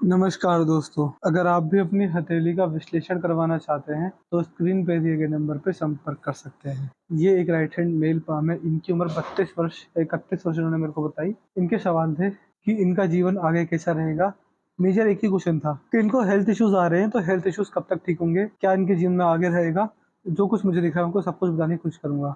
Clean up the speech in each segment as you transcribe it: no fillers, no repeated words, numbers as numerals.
नमस्कार दोस्तों, अगर आप भी अपनी हथेली का विश्लेषण करवाना चाहते हैं तो स्क्रीन पे दिए गए नंबर पर संपर्क कर सकते हैं। ये एक राइट हैंड मेल पाम है। इनकी उम्र 32 वर्ष 31 वर्ष इन्होंने मेरे को बताई। इनके सवाल थे कि इनका जीवन आगे कैसा रहेगा। मेजर एक ही क्वेश्चन था कि इनको हेल्थ इश्यूज आ रहे हैं, तो हेल्थ इश्यूज कब तक ठीक होंगे, क्या इनके जीवन में आगे रहेगा। जो कुछ मुझे दिखा है उनको सब कुछ बताने की कोशिश करूंगा।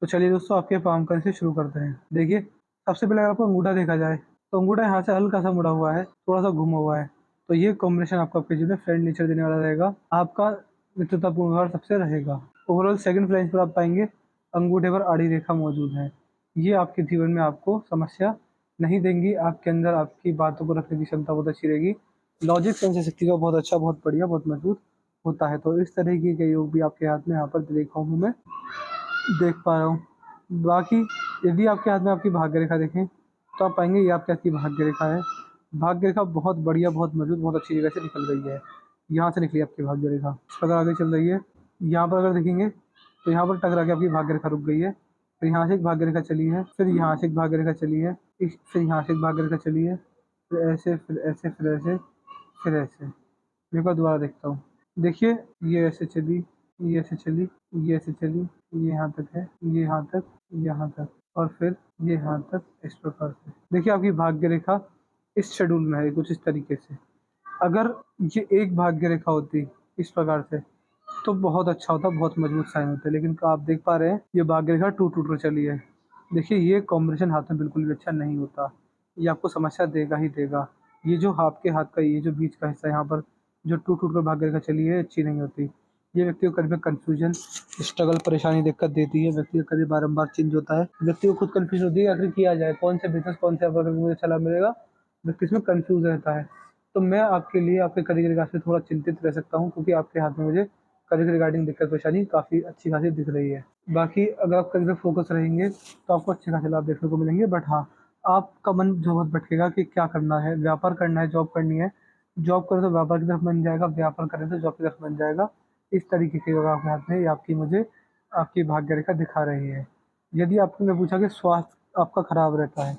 तो चलिए दोस्तों, आपके पाम करने से शुरू करते हैं। देखिए, सबसे पहले अगर आपको अंगूठा देखा जाए तो अंगूठा यहाँ से हल्का सा मुड़ा हुआ है, थोड़ा सा घुमा हुआ है। तो ये कॉम्बिनेशन आपको आपके जीवन में फ्रेंड नेचर देने वाला रहेगा। आपका मित्रतापूर्ण व्यवहार सबसे रहेगा। ओवरऑल सेकंड फ्रेंच पर आप पाएंगे अंगूठे पर आड़ी रेखा मौजूद है। ये आपके जीवन में आपको समस्या नहीं देंगी। आपके अंदर आपकी बातों को रखने की क्षमता बहुत अच्छी रहेगी। लॉजिक सेंस शक्ति का बहुत अच्छा, बहुत बढ़िया, बहुत मजबूत होता है। तो इस तरह के योग भी आपके हाथ में यहाँ पर देखा हूँ मैं, देख पा रहा हूँ। बाकी यदि आपके हाथ में आपकी भाग्य रेखा देखें तो आप पाएंगे ये आपके हाथ की भाग्य रेखा है। भाग्य रेखा बहुत बढ़िया, बहुत मजबूत, बहुत अच्छी जगह से निकल गई है। यहाँ से निकली आपकी भाग्य रेखा, इस प्रकार आगे चल रही है। यहाँ पर अगर देखेंगे तो यहाँ पर टकरा के आपकी भाग्य रेखा रुक गई है। फिर यहाँ से एक भाग्य रेखा चली है, फिर यहाँ से एक भाग्य रेखा चली है, फिर यहाँ से एक भाग्य रेखा चली है, फिर ऐसे, फिर ऐसे, फिर ऐसे, फिर ऐसे। एक बार दोबारा देखता हूँ। देखिए, ये ऐसे चली, ये ऐसे चली, ये ऐसे चली, ये यहाँ तक है, ये यहाँ तक, यहाँ तक, और फिर ये यहाँ तक। इस प्रकार से देखिए आपकी भाग्य रेखा इस शेड्यूल में है कुछ इस तरीके से। अगर ये एक भाग्य रेखा होती इस प्रकार से तो बहुत अच्छा होता, बहुत मजबूत साइन होते। लेकिन आप देख पा रहे हैं ये भाग्य रेखा टूट टूट कर चली है। देखिए, ये कॉम्बिनेशन हाथ में बिल्कुल भी अच्छा नहीं होता। ये आपको समस्या देगा ही देगा। ये जो आपके हाथ का ये जो बीच का हिस्सा यहाँ पर जो टूट टूट कर भाग्य रेखा चली है, अच्छी नहीं होती। ये व्यक्ति को कभी कंफ्यूजन, स्ट्रगल, परेशानी, दिक्कत देती है। व्यक्ति का कभी बारंबार चेंज होता है। व्यक्ति को खुद कंफ्यूज होती है आखिर किया जाए, कौन सा बिजनेस, कौन सा वर्क मुझे अच्छा लाभ मिलेगा। व्यक्ति इसमें कंफ्यूज रहता है। तो मैं आपके लिए आपके करियर रिगार्ड से थोड़ा चिंतित रह सकता हूँ, क्योंकि आपके हाथ में मुझे करियर रिगार्डिंग दिक्कत परेशानी काफ़ी अच्छी खासी दिख रही है। बाकी अगर आप करियर पे फोकस रहेंगे तो आपको अच्छे खासे लाभ देखने को मिलेंगे। बट हाँ, आपका मन जो मत भटकेगा कि क्या करना है, व्यापार करना है, जॉब करनी है। जॉब करें तो व्यापार की तरफ बन जाएगा, व्यापार करें तो जॉब की तरफ बन जाएगा। इस तरीके के योग आपके हाथ में ये आपकी मुझे आपकी भाग्य रेखा दिखा रही है। यदि आपने मैं पूछा कि स्वास्थ्य आपका खराब रहता है,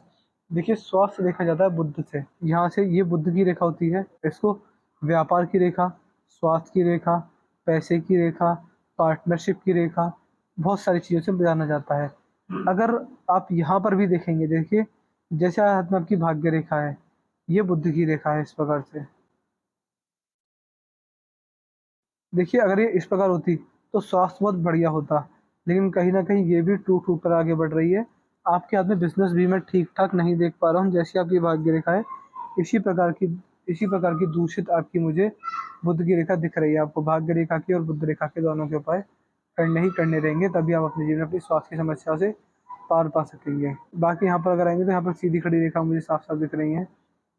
देखिए स्वास्थ्य देखा जाता है बुध से। यहाँ से ये बुध की रेखा होती है। इसको व्यापार की रेखा, स्वास्थ्य की रेखा, पैसे की रेखा, पार्टनरशिप की रेखा, बहुत सारी चीज़ों से जाना जाता है। अगर आप यहाँ पर भी देखेंगे, देखिए जैसे हाथ में आपकी भाग्य रेखा है, ये बुध की रेखा है इस प्रकार से। देखिए, अगर ये इस प्रकार होती तो स्वास्थ्य बहुत बढ़िया होता। लेकिन कहीं न कहीं ये भी टूट टूट कर आगे बढ़ रही है। आपके हाथ में बिजनेस भी मैं ठीक ठाक नहीं देख पा रहा हूँ। जैसी आपकी भाग्य रेखा है इसी प्रकार की इसी प्रकार की दूषित आपकी मुझे बुध की रेखा दिख रही है। आपको भाग्य रेखा की और बुध रेखा के दोनों के उपाय करने ही करने रहेंगे, तभी आप अपने जीवन में अपनी स्वास्थ्य की समस्या से पार पा सकेंगे। बाकी यहाँ पर अगर आएंगे तो यहाँ पर सीधी खड़ी रेखा मुझे साफ साफ दिख रही है।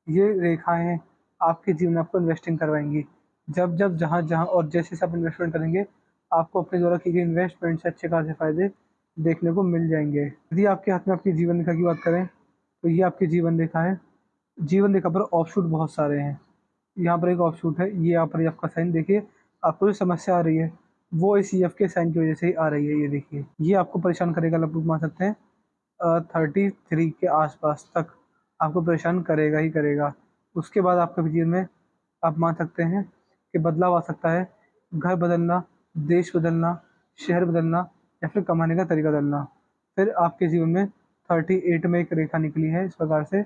ये रेखाएं आपके जीवन में आपको इन्वेस्टिंग करवाएंगी। जब जब जहाँ जहाँ और जैसे जैसे आप इन्वेस्टमेंट करेंगे, आपको अपने द्वारा की गई इन्वेस्टमेंट से अच्छे खासे फायदे देखने को मिल जाएंगे। यदि आपके हाथ में आपकी जीवन रेखा की बात करें तो ये आपकी जीवन रेखा है। जीवन रेखा पर ऑफशूट बहुत सारे हैं। यहाँ पर एक ऑफशूट है, ये यहाँ पर ये आपका साइन। देखिए, आपको जो समस्या आ रही है वो इस ईएफ के साइन की वजह से ही आ रही है। ये देखिए, ये आपको परेशान करेगा, लगभग मान सकते हैं 33 के आसपास तक आपको परेशान करेगा ही करेगा। उसके बाद आपके जीवन में आप मान सकते हैं कि बदलाव आ सकता है। घर बदलना, देश बदलना, शहर बदलना, या फिर कमाने का तरीका बदलना। फिर आपके जीवन में 38 में एक रेखा निकली है इस प्रकार से।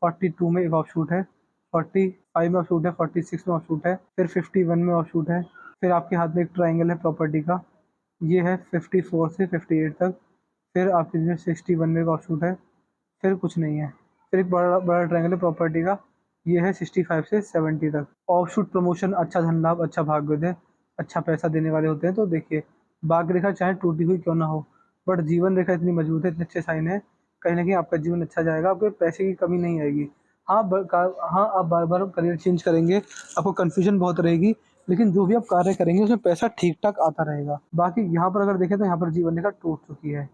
42 में एक ऑफशूट है, 45 में ऑफशूट है, 46 में ऑफशूट है, फिर 51 में ऑफशूट है। फिर आपके हाथ में एक ट्राइंगल है प्रॉपर्टी का, ये है 54 से 58 तक। फिर आपके जीवन में 61 में एक ऑफशूट है, फिर कुछ नहीं है। फिर एक बड़ा बड़ा ट्रायंगल है प्रॉपर्टी का, ये है 65 से 70 तक। ऑफशूट प्रमोशन, अच्छा धन लाभ, अच्छा भाग्योदय, अच्छा पैसा देने वाले होते हैं। तो देखिए, भाग्य रेखा चाहे टूटी हुई क्यों ना हो, बट जीवन रेखा इतनी मजबूत है, इतने अच्छे साइन है, कहीं ना कहीं आपका जीवन अच्छा जाएगा। आपको पैसे की कमी नहीं आएगी। हाँ, हाँ, आप बार बार करियर चेंज करेंगे, आपको कन्फ्यूजन बहुत रहेगी, लेकिन जो भी आप कार्य करेंगे उसमें पैसा ठीक ठाक आता रहेगा। बाकी यहाँ पर अगर देखें तो यहाँ पर जीवन रेखा टूट चुकी है।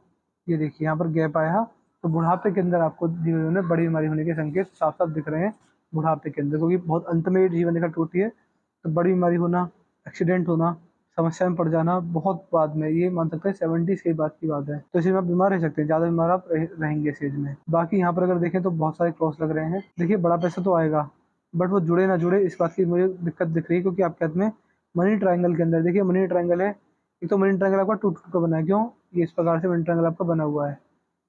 ये देखिए, यहाँ पर गैप आया। तो बुढ़ापे के अंदर आपको जीवन में बड़ी बीमारी होने के संकेत साफ साफ दिख रहे हैं बुढ़ापे के अंदर, क्योंकि बहुत अंत में ये जीवन रेखा टूटी है। तो बड़ी बीमारी होना, एक्सीडेंट होना, समस्या में पड़ जाना बहुत बाद में, ये मान सकते हैं 70 के बाद की बात है। तो इसमें आप बीमार रह सकते हैं, ज़्यादा बीमार आप रहेंगे इस एज में। बाकी यहाँ पर अगर देखें तो बहुत सारे क्रॉस लग रहे हैं। देखिए, बड़ा पैसा तो आएगा, बट वो जुड़े ना जुड़े इस बात की मुझे दिक्कत दिख रही है, क्योंकि आपके हाथ में मनी ट्रायंगल के अंदर देखिए मनी ट्रायंगल है। एक तो मनी ट्रायंगल आपका टूट टूट कर बना है, क्यों? ये इस प्रकार से मनी ट्रायंगल आपका बना हुआ है,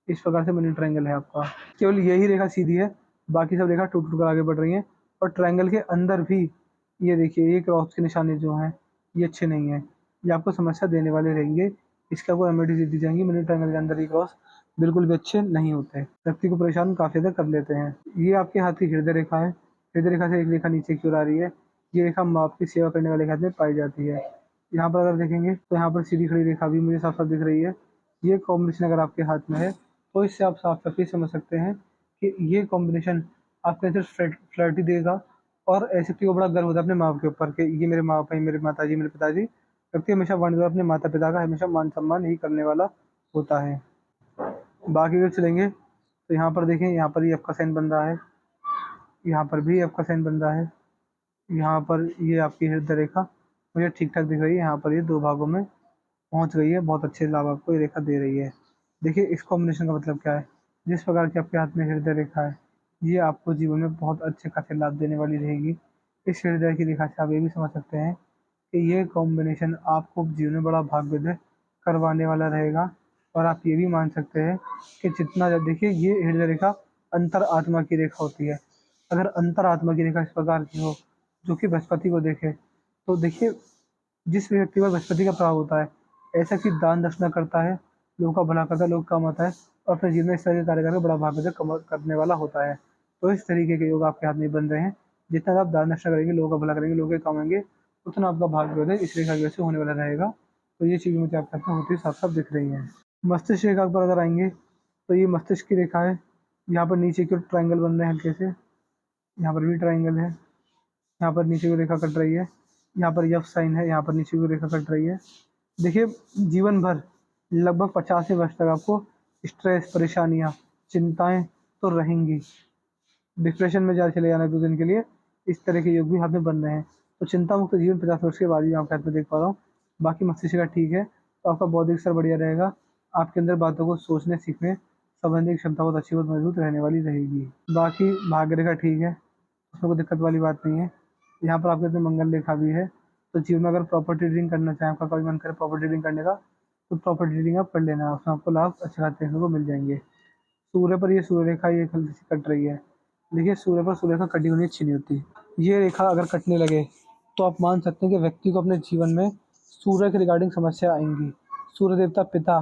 इस प्रकार से मनी ट्रायंगल है आपका। केवल यही रेखा सीधी है, बाकी सब रेखा टूट टूट कर आगे बढ़ रही है। और ट्रायंगल के अंदर भी ये देखिए ये क्रॉस के निशाने जो हैं ये अच्छे नहीं है, ये आपको समस्या देने वाले रहेंगे। इसके आपको रेमेडी दी जाएंगी। मनी ट्रायंगल के अंदर ये क्रॉस बिल्कुल भी अच्छे नहीं होते, व्यक्ति को परेशान काफी ज्यादा कर लेते हैं। ये आपके हाथ की हृदय रेखा है, हृदय रेखा से एक रेखा नीचे की ओर आ रही है। ये रेखा माँ बाप की सेवा करने वाले के हाथ में पाई जाती है। यहाँ पर अगर देखेंगे तो यहाँ पर सीधी खड़ी रेखा भी मुझे साफ साफ दिख रही है। ये कॉम्बिनेशन अगर आपके हाथ में है तो इससे आप साफ साफ ये समझ सकते हैं कि ये कॉम्बिनेशन आपको सिर्फ फ्लर्टी देगा। और ऐसे व्यक्ति को बड़ा गर्व होता है अपने माँ बाप के ऊपर कि ये मेरे माँ बाप हैं, मेरे माता जी, मेरे पिताजी। व्यक्ति हमेशा वन अपने माता पिता का हमेशा मान सम्मान ही करने वाला होता है। बाकी अगर चलेंगे तो यहाँ पर देखें, यहाँ पर ये आपका साइन बन रहा है, यहाँ पर भी आपका साइन बन रहा है। यहाँ पर ये आपकी हृदय रेखा मुझे ठीक ठाक दिख रही है। यहाँ पर ये दो भागों में पहुँच गई है, बहुत अच्छे लाभ आपको ये रेखा दे रही है। देखिए इस कॉम्बिनेशन का मतलब क्या है, जिस प्रकार की आपके हाथ में हृदय रेखा है ये आपको जीवन में बहुत अच्छे खासे लाभ देने वाली रहेगी। इस हृदय की रेखा से आप ये भी समझ सकते हैं कि ये कॉम्बिनेशन आपको जीवन में बड़ा भाग्योदय करवाने वाला रहेगा। और आप ये भी मान सकते हैं कि जितना जब देखिए ये हृदय रेखा अंतर आत्मा की रेखा होती है। अगर अंतर आत्मा की रेखा इस प्रकार की हो जो कि बृहस्पति को देखे, तो देखिए जिस व्यक्ति पर बृहस्पति का प्रभाव होता है ऐसा कि दान दक्षिणा करता है, लोगों का भला करता है, लोग काम आता है और अपने जीवन में इस तरह के कार्य करके बड़ा भाग्योदय करने वाला होता है। तो इस तरीके के योग आपके हाथ में बन रहे हैं। जितना आप दान दक्षिणा करेंगे, लोगों का भला करेंगे, लोगों के काम आएंगे, उतना आपका भाग्योदय इस रेखा की वजह से होने वाला रहेगा। तो ये चीज़ मुझे आपके हाथ में होती साफ साफ दिख रही है। मस्तिष्क रेखा पर अगर आएंगे तो ये मस्तिष्क की रेखा है। यहाँ पर नीचे की ओर ट्रायंगल बन रहे हैं हल्के से, यहाँ पर भी ट्रायंगल है, यहाँ पर नीचे की रेखा कट रही है, यहाँ पर यफ साइन है, यहाँ पर नीचे की रेखा कट रही है। देखिए जीवन भर लगभग 85 वर्ष तक आपको स्ट्रेस, परेशानियाँ, चिंताएं तो रहेंगी। डिप्रेशन में ज़्यादा चले जाना 2 दिन के लिए, इस तरह के योग भी हाथ में बन रहे हैं। तो चिंता मुक्त जीवन 50 वर्ष के बाद ही आपके हाथ में देख पा रहा हूँ। बाकी मस्तिष्क का ठीक है, तो आपका बौद्धिक स्तर बढ़िया रहेगा। आपके अंदर बातों को सोचने सीखने संबंधी क्षमता बहुत अच्छी, बहुत मजबूत रहने वाली रहेगी। बाकी भाग्य रेखा ठीक है, उसमें कोई दिक्कत वाली बात नहीं है। यहाँ पर आपके अंदर मंगल रेखा भी है। तो जीवन में अगर प्रॉपर्टी डीलिंग करना चाहें, आपका कभी मन करे प्रॉपर्टी डीलिंग करने का, तो प्रॉपर्टी डीलिंग आप कर लेना, उसमें आपको लाभ अच्छे खासे देखने को मिल जाएंगे। सूर्य पर ये सूर्य रेखा ये हल्की सी कट रही है। देखिए सूर्य पर सूर्य रेखा कटी होनी अच्छी नहीं होती। ये रेखा अगर कटने लगे तो आप मान सकते हैं कि व्यक्ति को अपने जीवन में सूर्य के रिगार्डिंग समस्या आएंगी। सूर्य देवता पिता,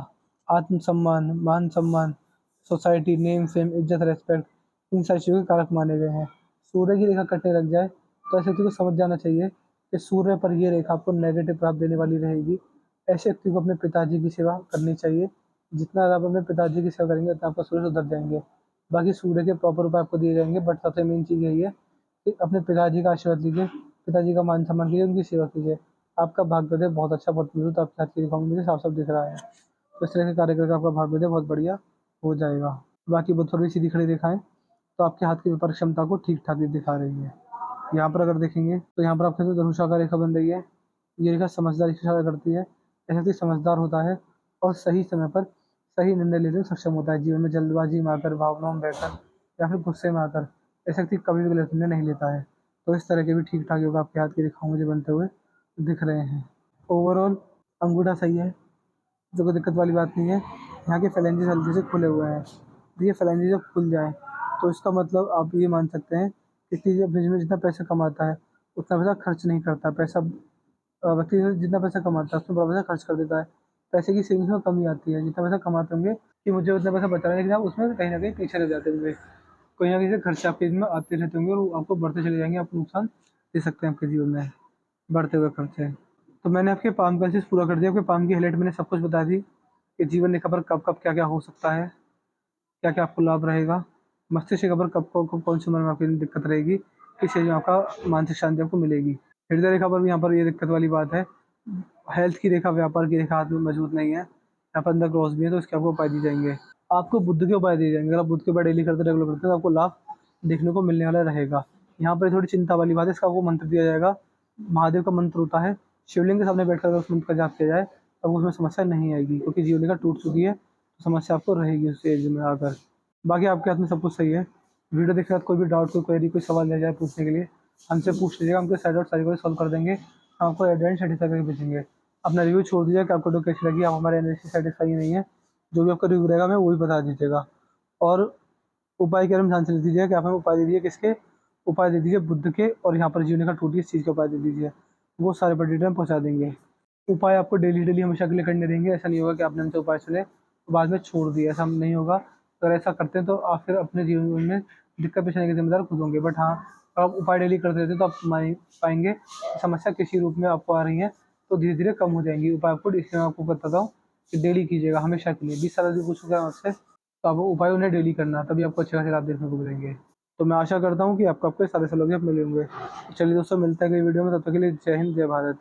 आत्मसम्मान, मान सम्मान, सोसाइटी, नेम फेम, इज्जत, रेस्पेक्ट, इन सारी चीज़ों के कारक माने गए हैं। सूर्य की रेखा कटने लग जाए तो ऐसे व्यक्ति को समझ जाना चाहिए कि सूर्य पर ये रेखा आपको नेगेटिव प्रभाव देने वाली रहेगी। ऐसे व्यक्ति को अपने पिताजी की सेवा करनी चाहिए। जितना ज़्यादा आप अपने पिताजी की सेवा करेंगे उतना आपका सूर्य सुधर जाएंगे। बाकी सूर्य के प्रॉपर उपाय आपको दिए जाएंगे, बट सबसे मेन चीज़ यही है कि अपने पिताजी का आशीर्वाद लीजिए, पिताजी का मान सम्मान कीजिए, उनकी सेवा कीजिए। आपका भाग्योदय बहुत अच्छा, बहुत मजबूत आपके हाथ की रेखाओं में मुझे साफ साफ दिख रहा है। तो इस तरह के कार्य करके आपका भाग्योदय बहुत बढ़िया हो जाएगा। बाकी बहुत थोड़ी सीधी खड़ी रेखाएं तो आपके हाथ की विपरीत क्षमता को ठीक ठाक ही दिखा रही है। यहाँ पर अगर देखेंगे तो यहाँ पर आपके अंदर धनुषाकार रेखा बन रही है। ये रेखा समझदारी की इशारा करती है। ऐसा व्यक्ति समझदार होता है और सही समय पर सही निर्णय लेने में सक्षम होता है। जीवन में जल्दबाजी में आकर, भावनाओं में बहकर या फिर गुस्से में आकर ऐसा व्यक्ति कभी भी गलत निर्णय नहीं लेता है। तो इस तरह के भी ठीक ठाक योग आपके हाथ की रेखाओं मुझे बनते हुए दिख रहे हैं। ओवरऑल अंगूठा सही है, जो कोई दिक्कत वाली बात नहीं है। यहाँ के फेलेंजेस हल्के से खुले हुए हैं। तो ये फेलेंजेस जब खुल जाएँ तो इसका मतलब आप ये मान सकते हैं कि किसी अपने जीवन में जितना पैसा कमाता है उतना पैसा खर्च नहीं करता। पैसा व्यक्ति जितना पैसा कमाता है उसमें बड़ा पैसा खर्च कर देता है। पैसे की सेविंग्स में कमी आती है। जितना पैसा कमाते होंगे कि मुझे उतना पैसा बचा है, लेकिन आप उसमें कहीं न कहीं पीछे रह जाते होंगे। कहीं न कहीं से खर्चे आपके जीवन में आते रहते होंगे और वो आपको बढ़ते चले जाएँगे, आपको नुकसान दे सकते हैं आपके जीवन में, बढ़ते हुए खर्चे। तो मैंने आपके पाम एनालिसिस पूरा कर दिया। आपके पाम की हाइलाइट मैंने सब कुछ बता दी कि जीवन रेखा पर कब-कब, क्या-क्या हो सकता है, क्या-क्या आपको लाभ रहेगा। मस्तिष्क रेखा पर कब कौन-सी उम्र में आपकी दिक्कत रहेगी, किस एज में आपका मानसिक शांति आपको मिलेगी। हृदय रेखा पर भी यहाँ पर ये दिक्कत वाली बात है। हेल्थ की रेखा, व्यापार की रेखा हाथ में मजबूत नहीं है। यहाँ पर अंदर क्रॉस भी है, तो इसके आपको उपाय दिए जाएँगे। आपको बुद्ध के उपाय दिए जाएँगे। अगर आप बुद्ध के उपाय डेली करते, रेगुलर करते हैं, तो आपको लाभ देखने को मिलने वाला रहेगा। यहाँ पर थोड़ी चिंता वाली बात है, इसका आपको मंत्र दिया जाएगा। महादेव का मंत्र होता है, शिवलिंग के सामने बैठकर अगर उस मंत्र का जाप किया जाए, तब उसमें समस्या नहीं आएगी, क्योंकि जीवन रेखा टूट चुकी है, तो समस्या आपको रहेगी उस एज में आकर। बाकी आपके हाथ में सब कुछ सही है। वीडियो देखने के बाद कोई भी डाउट, कोई क्वेरी, कोई सवाल रह जाए पूछने के लिए, हमसे पूछ लीजिएगा, हम सारे डाउट सारी को सॉल्व कर देंगे। हम आपको एडेंट सेटिस्फाई करके भेजेंगे। अपना रिव्यू छोड़ दीजिएगा कि आपको वीडियो कैसी लगी, आप हमारे एनालिसिस सेटिस्फाई नहीं है, जो भी आपका रिव्यू रहेगा हमें वो भी बता दीजिएगा। और उपाय के बारे में ध्यान से लिख दीजिए कि आप हमें उपाय दे दीजिए, किसके उपाय दे दीजिए, बुद्ध के, और यहाँ पर जीवन का टूटी इस चीज़ के उपाय दे दीजिए, वो सारे पर डिटेल हम पहुँचा देंगे। उपाय आपको डेली डेली हमेशा के लिए करने रहेंगे। ऐसा नहीं होगा कि आपने हमसे उपाय सुने तो बाद में छोड़ दिया, ऐसा नहीं होगा। अगर ऐसा करते हैं तो आप फिर अपने जीवन में दिक्कत पेश आने के जिम्मेदार खुद होंगे। बट हाँ, अगर आप उपाय डेली करते रहते हैं तो आप मान पाएंगे कि समस्या किसी रूप में आपको आ रही है तो धीरे धीरे कम हो जाएंगी। उपाय आपको, इसलिए मैं आपको बताता हूँ कि डेली कीजिएगा हमेशा के लिए। 20 साल भी पूछूंगा आपसे तो आपको उपाय उन्हें डेली करना, तभी आपको अच्छे खासे लाभ देखने को मिलेंगे। तो मैं आशा करता हूँ कि आपको आपके सारे सलाह मिले होंगे। चलिए दोस्तों, मिलते हैं अगली वीडियो में, तब तक के लिए जय हिंद, जय भारत।